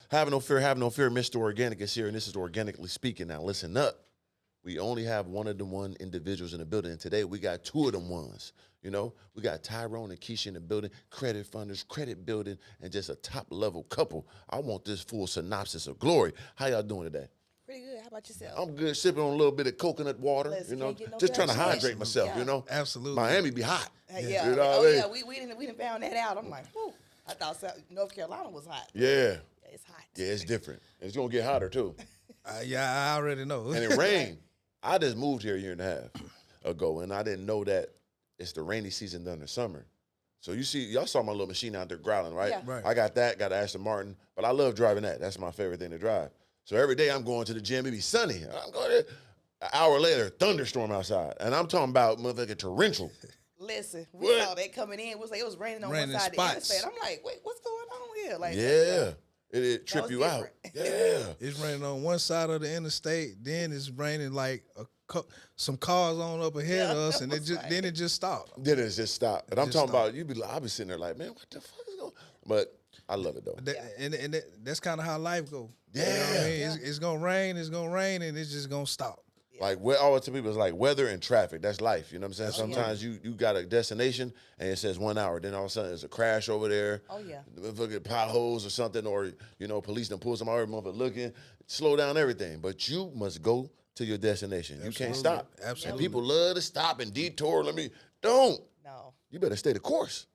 Have no fear, Mr. Organic is here, and this is Organically Speaking. Now, listen up. We only have one of them one individuals in the building. And today, we got two of them ones. You know, we got Tyrone and Keisha in the building, credit funders, credit building, and just a top-level couple. I want this full synopsis of glory. How y'all doing today? Pretty good. How about yourself? I'm good, sipping on a little bit of coconut water, Listen, you know, can't get no just trying to better. hydrate myself, Yeah. you know. Absolutely. Miami be hot. Yeah. You know Oh, what I mean? yeah. We didn't found that out. I'm like, whew. I thought North Carolina was hot. Yeah. Yeah, it's hot. Yeah, it's different. It's going to get hotter, too. Yeah, I already know. And it rained. I just moved here a year and a half ago, and I didn't know that it's the rainy season during the summer. So you see, y'all saw my little machine out there growling, right? Yeah. Right. I got that, got an Aston Martin, but I love driving that. That's my favorite thing to drive. So every day I'm going to the gym. It be sunny. I'm going there. An hour later, thunderstorm outside. And I'm talking about motherfucking torrential. Listen, we What? saw that coming in. It was like it was raining on Raining one side of spots. the interstate. I'm like, wait, what's going on here? Like, Yeah. It trip was you out. different. Yeah. It's raining on one side of the interstate, then it's raining like some cars on up ahead Yeah, of us, and that was then it just stopped. Then it's just stopped. And I'm Just talking stopped. about, I be sitting there like, man, what the fuck is going on? But I love it, though. That's kind of how life go. Yeah. You know what I mean? It's gonna rain, and it's just gonna stop. Like, I always tell people, it's like weather and traffic. That's life. You know what I'm saying? Oh, yeah. Sometimes you got a destination and it says 1 hour. Then all of a sudden there's a crash over there. Oh, yeah. Fucking potholes or something. Or, you know, police done pull somebody over, motherfucker looking. Slow down everything. But you must go to your destination. You can't Absolutely. stop. Absolutely. And people love to stop and detour. Don't. No. You better stay the course.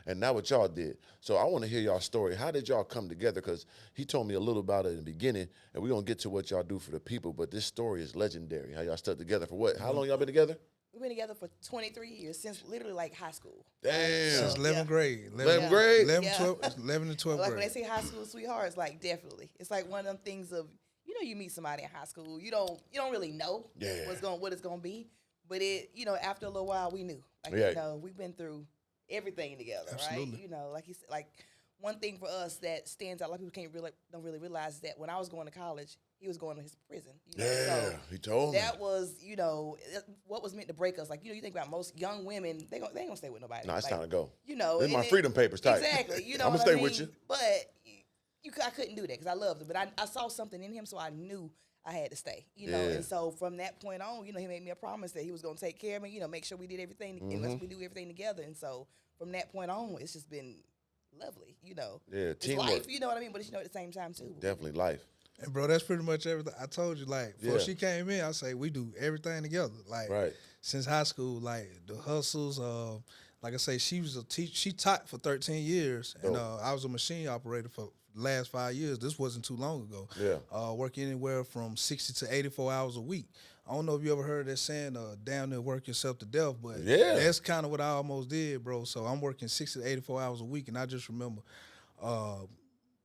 And that's what y'all did. So I want to hear y'all story. How did y'all come together? Because he told me a little about it in the beginning, and we're going to get to what y'all do for the people. But this story is legendary. How y'all stuck together for what? How long y'all been together? We've been together for 23 years, since literally like high school. Damn. Since 11th Yeah. grade. 11th grade? 11, Yeah. 12, 11 to 12th Like when grade. they say high school sweethearts, like definitely. It's like one of them things of, you know, you meet somebody in high school, you don't really know Yeah. what it's gonna be. But it, you know, after a little while we knew. Like, Yeah. you know, we've been through everything together, Absolutely. right? You know, like you said, like one thing for us that stands out, a lot of people don't really realize is that when I was going to college, he was going to his prison. You know? Yeah, So he told me. that was, you know, what was meant to break us. Like, you know, you think about most young women, they ain't gonna stay with nobody. No, it's like, time to go. You know, This is and my freedom papers type. Exactly. You know, I'm going what to I stay with mean? you. But I couldn't do that because I loved him. But I saw something in him, so I knew I had to stay. You know, Yeah. and so from that point on, you know, he made me a promise that he was going to take care of me. You know, make sure we did everything, Mm-hmm. unless we do everything together. And so from that point on, it's just been lovely. You know, Yeah, it's teamwork. life. You know what I mean? But it's, you know, at the same time too. Definitely life. And bro, that's pretty much everything. I told you, like, before Yeah. she came in, I say we do everything together. Like, Right. since high school, like the hustles. Like I say, she was a teacher. She taught for 13 years, and Dope. I was a machine operator for the last 5 years. This wasn't too long ago. Yeah. Working anywhere from 60 to 84 hours a week. I don't know if you ever heard that saying, "Down there, work yourself to death," but Yeah. that's kind of what I almost did, bro. So I'm working 60 to 84 hours a week, and I just remember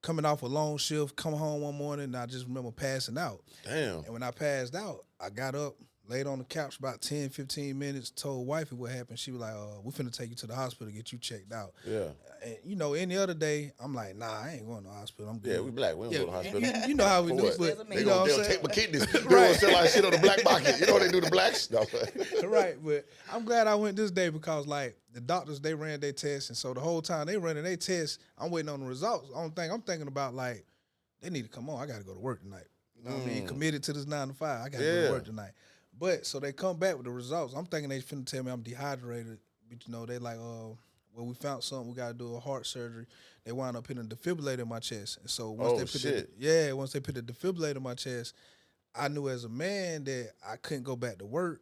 coming off a long shift, come home one morning, and I just remember passing out. Damn. And when I passed out, I got up, laid on the couch about 10, 15 minutes, told wifey what happened. She was like, we finna take you to the hospital, get you checked out. Yeah. And, you know, any other day, I'm like, nah, I ain't going to the hospital. I'm good. Yeah, we black. We don't go to the hospital. You know how we For do, what? but They you know gonna, what they'll I'm take saying? my kidneys. They gonna sell like shit on the black market. You know what they do to blacks? No. Right, but I'm glad I went this day because, like, the doctors, they ran their tests, and so the whole time they running their tests, I'm waiting on the results. Only thing I'm thinking about, like, they need to come on. I got to go to work tonight. You know what I mean? Committed to this 9 to 5. I got to go Yeah. to work tonight. But, so they come back with the results. I'm thinking they finna tell me I'm dehydrated. But, you know, they like, well, we found something. We got to do a heart surgery. They wound up putting a defibrillator in my chest. And so once Oh, they put shit. once they put the defibrillator in my chest, I knew as a man that I couldn't go back to work.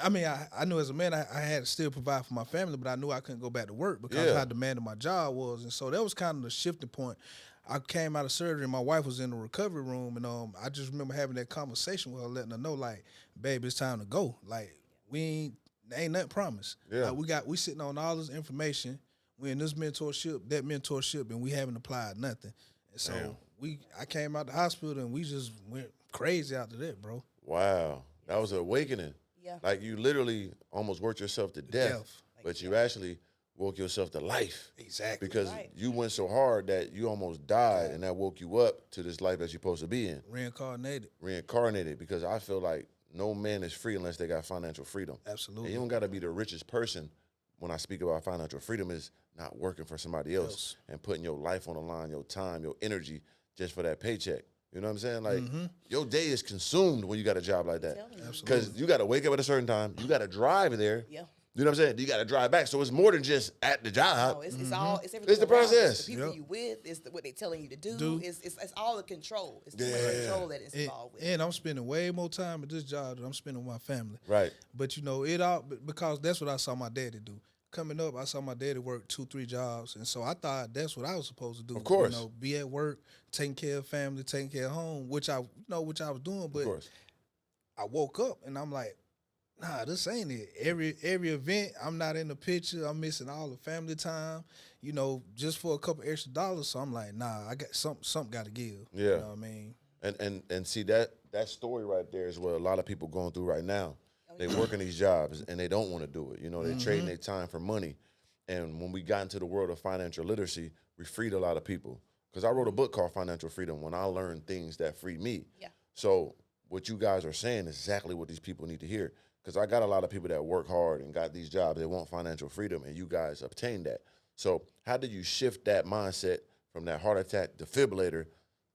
I mean, I knew as a man I had to still provide for my family, but I knew I couldn't go back to work because Yeah. how demanding my job was. And so that was kind of the shifting point. I came out of surgery, and my wife was in the recovery room, and I just remember having that conversation with her, letting her know, like, babe, it's time to go. Like, ain't nothing promised. Yeah. Like, we sitting on all this information. We in this mentorship, that mentorship, and we haven't applied nothing. And so Damn. I came out the hospital, and we just went crazy after that, bro. Wow. That was an awakening. Yeah. Like you literally almost worked yourself to death, death. but you actually woke yourself to life. Exactly. Because Right. you went so hard that you almost died, and that woke you up to this life that you're supposed to be in, Reincarnated. reincarnated. Because I feel like no man is free unless they got financial freedom. Absolutely. And you don't got to be the richest person. When I speak about financial freedom, is not working for somebody else and putting your life on the line, your time, your energy just for that paycheck. You know what I'm saying? Like Mm-hmm. your day is consumed when you got a job like that. Telling you. Because you got to wake up at a certain time. You got to drive there. Yeah. You know what I'm saying? You got to drive back. So it's more than just at the job. No, it's all it's everything. It's the around it. process. It's the people Yep. you with. It's what they're telling you to do. Do. It's all the control. It's too much Yeah. control that it's And, involved with. and I'm spending way more time at this job than I'm spending with my family. Right. But you know, it all because that's what I saw my daddy do. Coming up, I saw my daddy work 2-3 jobs, and so I thought that's what I was supposed to do. Of course. you know, be at work, taking care of family, taking care of home, which I was doing. Of But course. I woke up and I'm like, nah, this ain't it. Every event, I'm not in the picture. I'm missing all the family time, you know, just for a couple extra dollars. So I'm like, nah, I got something got to give. Yeah. You know what I mean? And see that story right there is what a lot of people going through right now. They working these jobs and they don't want to do it. You know, they trading their time for money. And when we got into the world of financial literacy, we freed a lot of people. Because I wrote a book called Financial Freedom when I learned things that freed me. Yeah. So what you guys are saying is exactly what these people need to hear. Because I got a lot of people that work hard and got these jobs. They want financial freedom, and you guys obtained that. So how did you shift that mindset from that heart attack defibrillator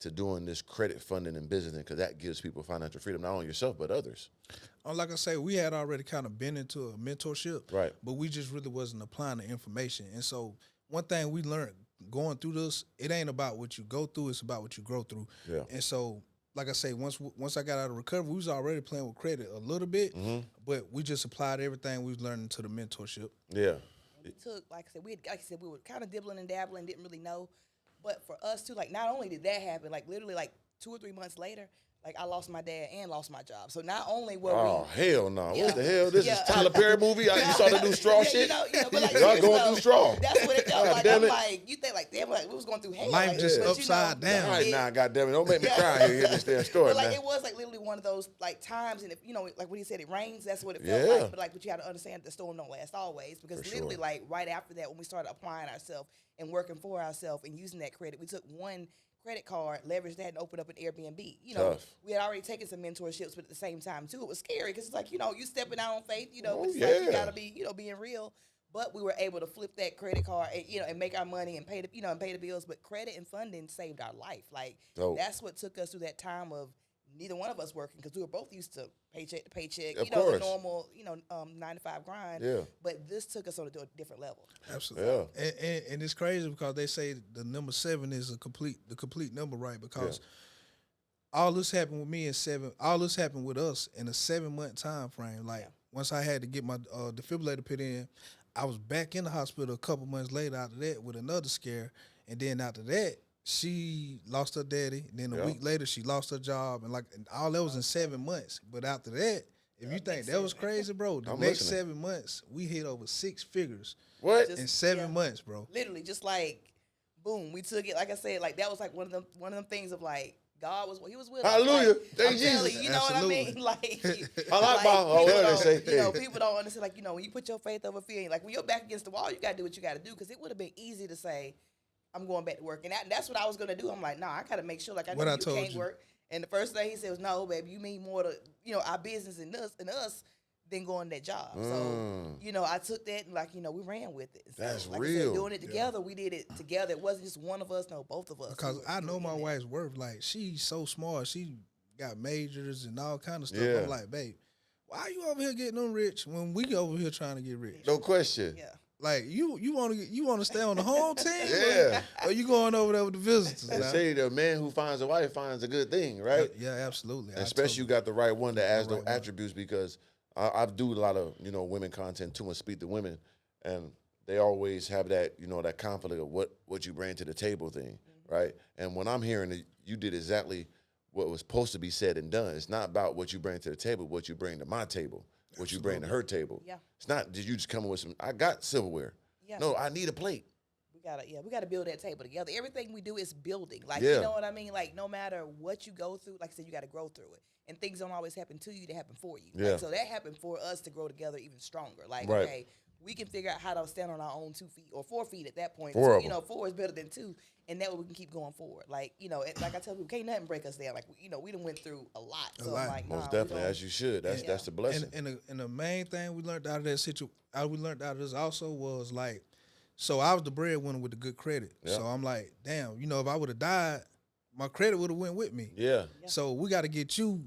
to doing this credit funding and business? Because that gives people financial freedom, not only yourself, but others. Like I say, we had already kind of been into a mentorship, Right. but we just really wasn't applying the information. And so one thing we learned going through this, it ain't about what you go through, it's about what you grow through. Yeah. And so, like I say, once I got out of recovery, we was already playing with credit a little bit, but we just applied everything we was learning to the mentorship. Yeah. We took, like I said, we were kind of dibbling and dabbling, didn't really know. But for us too, like not only did that happen, like literally like 2 or 3 months later, like I lost my dad and lost my job. So not only were Oh, hell no. Yeah. What the hell? This Yeah. is Tyler Perry movie? You saw the new straw Yeah, shit? but like, Y'all going through straw. That's what it felt God like. damn I'm it. like, you think like, damn, like we was going through hell. Life like, just but, you upside down. All right, it- now, goddamn it. Don't make me cry here. Hear this damn story, But like man. it was like literally one of those like times, and if you know, like when he said it rains, that's what it felt Yeah. like. But you had to understand the storm don't last always, because For literally sure. like right after that, when we started applying ourselves and working for ourselves and using that credit, we took one credit card, leveraged that, and opened up an Airbnb. You know, Tough. we had already taken some mentorships, but at the same time too, it was scary because it's like, you know, you stepping out on faith. You know, Oh, but it's like you yeah. gotta be, you know, being real. But we were able to flip that credit card, and, you know, and make our money and pay the, you know, and pay the bills. But credit and funding saved our life. Like Dope. that's what took us through that time of neither one of us working, because we were both used to paycheck to paycheck, Of you know, the course. normal, you know, 9 to 5 grind. Yeah. But this took us on a different level. Absolutely. Yeah. And it's crazy because they say the number 7 is the complete number, right? Because all this happened with me in 7. All this happened with us in a 7-month time frame. Like once I had to get my defibrillator put in, I was back in the hospital a couple months later after that with another scare, and then after that she lost her daddy. And then a Yeah. week later she lost her job, and all that was in 7 months. But after that, if you think that was crazy, bro, the I'm next listening. 7 months we hit over 6 figures What? Just- in 7 yeah. months, bro. Literally, just like, boom, we took it. Like I said, like that was like one of them things of like, God was, he was with us. Hallelujah. Like, Thank I'm telling Jesus. you, you know what I mean? Absolutely. Like, Allah Akbar. Oh, people whatever they don't- say. you know, people don't understand. Like, you know, when you put your faith over fear, like when you're back against the wall, you got to do what you got to do, because it would have been easy to say, I'm going back to work, and that's what I was gonna do. I'm like, nah, I gotta make sure, like I know What I you told can't you. work. And the first thing he said was, no, baby, you mean more to, you know, our business and us than going that job. So, you know, I took that and like, you know, we ran with it. So, That's like I real. said, doing it together, we did it together. It wasn't just one of us, no, both of us. Because We were- I we know were my in that. wife's worth. Like, she's so smart. She got majors and all kind of stuff. Yeah. I'm like, babe, why are you over here getting them rich when we over here trying to get rich? No question. Yeah. Like, you want to stay on the home team? Yeah. Or you going over there with the visitors? They now? say the man who finds a wife finds a good thing, right? Yeah, absolutely. I Especially you totally- got the right one that has The the right one. attributes, because I do a lot of, you know, women content too, and speak to women, and they always have that, you know, that conflict of what you bring to the table thing, right? And when I'm hearing that you did exactly what was supposed to be said and done, it's not about what you bring to the table, what you bring to my table, what you bring to her table. Yeah. It's not, did you just come with some, I got silverware. Yeah. No, I need a plate. We gotta build that table together. Everything we do is building. Like, Yeah. you know what I mean? Like, no matter what you go through, like I said, you gotta grow through it. And things don't always happen to you, they happen for you. Yeah. Like, so that happened for us to grow together even stronger. Like, Right. okay, we can figure out how to stand on our own 2 feet or 4 feet at that point. Four of you them. know, 4 is better than 2, and that way we can keep going forward. Like, you know, like I tell people, can't nothing break us down. Like, you know, we done went through a lot. So lot. I'm like, Most nah, definitely, we gon- as you should. That's the blessing. And the main thing we learned out of that we learned out of this also was like, so I was the breadwinner with the good credit. Yeah. So I'm like, damn, you know, if I would have died, my credit would have went with me. Yeah. So we got to get you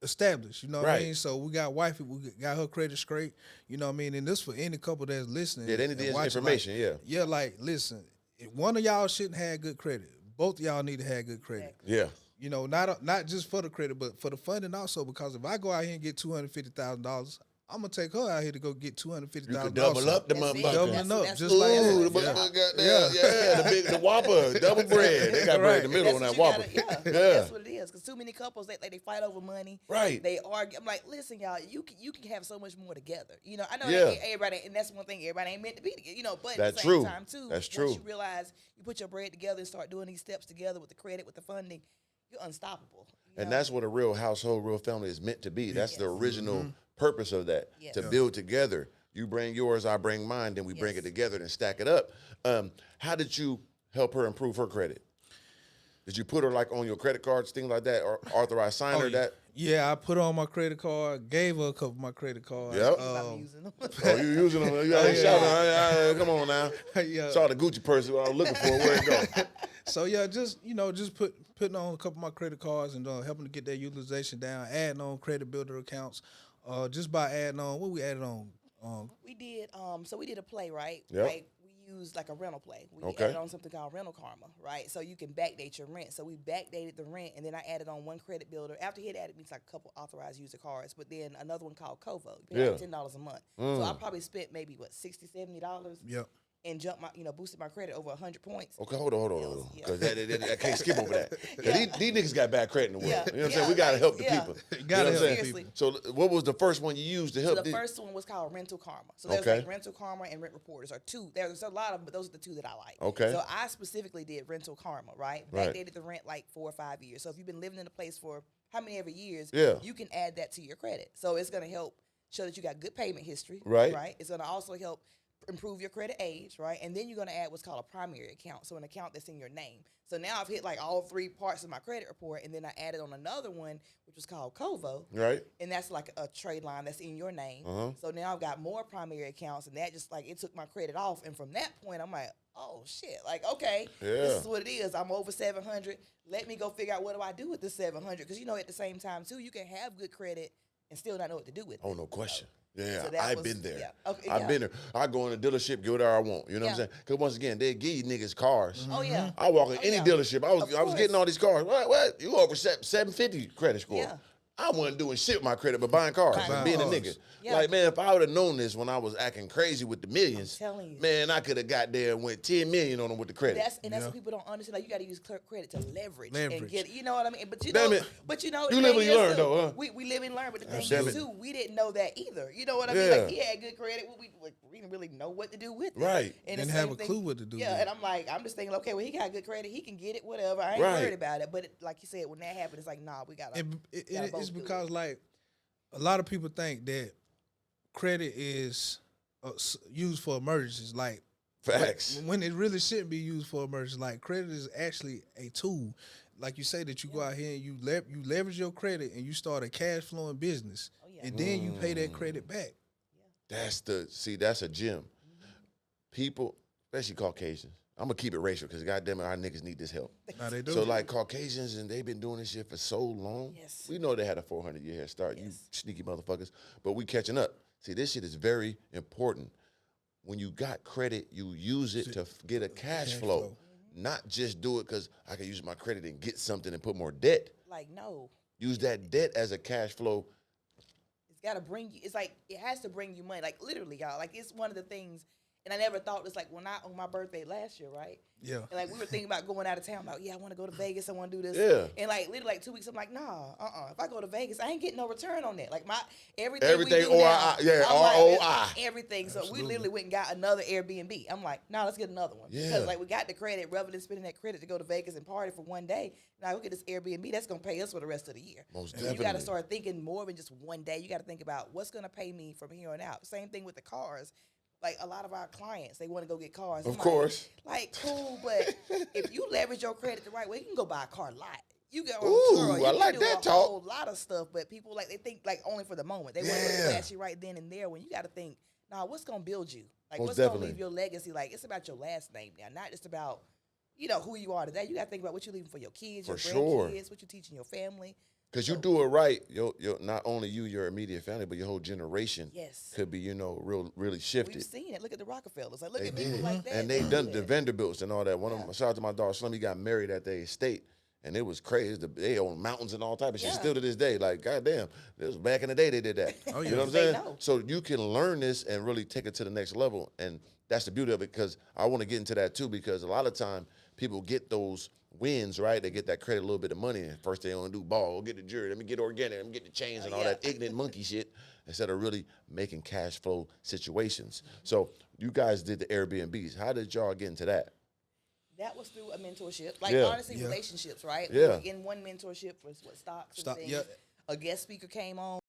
established. You know what I Right. mean? So we got wifey, we got her credit straight. You know what I mean? And this for any couple that's listening. Yeah, they need and the watching, information, like, yeah. Yeah, like listen, if one of y'all shouldn't have good credit. Both of y'all need to have good credit. Yeah. You know, not just for the credit, but for the funding also. Because if I go out here and get $250,000, I'm gonna take her out here to go get $250,000. You could double up the That's it. motherfucker. Doubling up, That's just what- like that's Ooh, what- the that. motherfucker got Yeah. that. Yeah, the Whopper, double bread. They got bread in the middle on That's that what Whopper. you gotta- Yeah. That's what it is. Because too many couples, they fight over money. Right. They argue. I'm like, listen, y'all, you can have so much more together. You know, I know Yeah. everybody, and that's one thing, everybody ain't meant to be together. You know, but That's at the same true. time too, That's once true. you realize you put your bread together and start doing these steps together with the credit, with the funding, you're unstoppable. You And know? that's what a real household, real family is meant to be. That's the Yes. original purpose of that, Yes. to Yeah. build together. You bring yours, I bring mine, then we bring Yes. it together and stack it up. How did you help her improve her credit? Did you put her like on your credit cards, things like that, or authorized sign her yeah. that? Yeah, I put her on my credit card, gave her a couple of my credit cards. Yep. I'm using them. Oh, you using them? You gotta shout out. Come on now. Yeah. Saw the Gucci purse. What I was looking for. Where it go? So yeah, just putting on a couple of my credit cards and helping to get their utilization down, adding on credit builder accounts, just by adding on what we added on. We did so we did a play, right? Yep. Like we used like a rental play. We Okay. added on something called Rental Karma, right? So you can backdate your rent. So we backdated the rent, and then I added on one credit builder. After he had added me like a couple authorized user cards, but then another one called Kovo. You pay Yeah. like $10 a month. So I probably spent maybe what $60, $70 Yep. and jumped my boosted my credit over 100 points. Okay, hold on. Yeah. Because I can't skip over that. 'Cause these niggas got bad credit in the world. Yeah. You know what I'm Yeah, saying? We got to like, help the yeah. people. You You gotta know what I'm help saying? people. So what was the first one you used to So help? the these- first one was called Rental Karma. So there's Okay. like Rental Karma and Rent Reporters are two. There's a lot of them, but those are the two that I like. Okay. So I specifically did Rental Karma, right? Right. Backdated the rent like 4 or 5 years. So if you've been living in a place for how many ever years, Yeah. you can add that to your credit. So it's gonna help show that you got good payment history. Right. Right. It's gonna also help improve your credit age, right? And then you're gonna add what's called a primary account, so an account that's in your name. So now I've hit like all 3 parts of my credit report, and then I added on another one, which was called Kovo, Right? and that's like a trade line that's in your name. Uh-huh. So now I've got more primary accounts, and that just like it took my credit off. And from that point, I'm like, oh shit, like okay, this Yeah. is what it is. I'm over 700. Let me go figure out what do I do with this 700? Because at the same time too, you can have good credit and still not know what to do with Oh, it. no question. Yeah, So that I've was- been there. yeah. Okay, I've yeah. been there. I go in the dealership, get whatever I want. You know what I'm Yeah. saying? Because once again, they give you niggas cars. Oh yeah. I walk in Oh, any yeah. dealership. I was Of getting course. all these cars. What? You over 750 credit score. Yeah. I wasn't doing shit with my credit, but buying cars Buying and being a cars. nigga. Yeah. Like, man, if I would have known this when I was acting crazy with the millions, telling you. man, I could have got there and went 10 million on them with the credit. That's Yeah. what people don't understand. Like you got to use credit to leverage, Leverage. and get. You know what I mean? But Damn it. the You thing live and you is, learn, too, though, huh? We live and learn. But the thing Damn is it. too, we didn't know that either. You know what I mean? Yeah. Like he had good credit. We didn't really know what to do with it. Right. And the Didn't have same a thing- clue what to do Yeah, with and I'm like, I'm just thinking, okay, well he got good credit, he can get it, whatever. I ain't Right. worried about it. But like you said, when that happened, it's like, nah, we gotta. gotta both It's do because it. like a lot of people think that credit is used for emergencies. Like Facts. when it really shouldn't be used for emergencies. Like credit is actually a tool. Like you say that you go out here and you leverage your credit and you start a cash flowing business, Oh, yeah. and then you pay that credit back. That's a gem. People, especially Caucasians. I'm gonna keep it racial because goddamn it, our niggas need this help. Now they do. So like Caucasians, and they've been doing this shit for so long. Yes. We know they had a 400-year head start. You Yes. sneaky motherfuckers. But we catching up. See, this shit is very important. When you got credit, you use it to get a cash flow. flow. Not just do it because I can use my credit and get something and put more debt. Like no, Use that debt as a cash flow. it's gotta bring you. It's like it has to bring you money. Like literally, y'all. Like it's one of the things. And I never thought it's like when I on my birthday last year, right? Yeah. And like we were thinking about going out of town. Like, yeah, I want to go to Vegas. I want to do this. Yeah. And like literally like 2 weeks, I'm like, nah, If I go to Vegas, I ain't getting no return on that. Like my everything Everything we do ROI, now, yeah, I'm like, ROI. it's everything. So we Absolutely. literally went and got another Airbnb. I'm like, nah, let's get another one. Yeah. Because like we got the credit rather than spending that credit to go to Vegas and party for one day. Now look at this Airbnb. That's gonna pay us for the rest of the year. Most So you got definitely. to start thinking more than just one day. You got to think about what's gonna pay me from here on out. Same thing with the cars. Like a lot of our clients, they want to go get cars. Of I'm course. like cool, but if you leverage your credit the right way, you can go buy a car lot. You go on Ooh, tour. You I can like do that a talk. whole lot of stuff, but people like they think like only for the moment. They want Yeah. to flash you right then and there. When you got to think, nah, what's gonna build you? Like Most what's definitely. gonna leave your legacy? Like it's about your last name now, not just about you know, who you are today. You got to think about what you're leaving for your kids, your For sure. grandkids, what you're teaching your family. Because you do it right, not only you, your immediate family, but your whole generation Yes. could be, really shifted. We've seen it. Look at the Rockefellers. Like, look They at people did. like that. And they do done the it. Vanderbilts and all that. One of Yeah. them, shout out to my dog Slim, he got married at their estate. And it was crazy. They own mountains and all type of shit. Yeah. Still to this day, like, goddamn, this was back in the day they did that. Oh, You yeah. know what I'm They saying? know. So you can learn this and really take it to the next level. And that's the beauty of it, because I want to get into that too, because a lot of time people get those wins, right? They get that credit, a little bit of money, and first they want to do ball, get the jury, let me get organic, let me get the chains and all Yeah. that ignorant monkey shit, instead of really making cash flow situations. So you guys did the Airbnbs. How did y'all get into that? That was through a mentorship. Like, Yeah. honestly, Yeah. relationships, right? Yeah. We were in one mentorship was stocks and Stock- things. yeah. A guest speaker came on.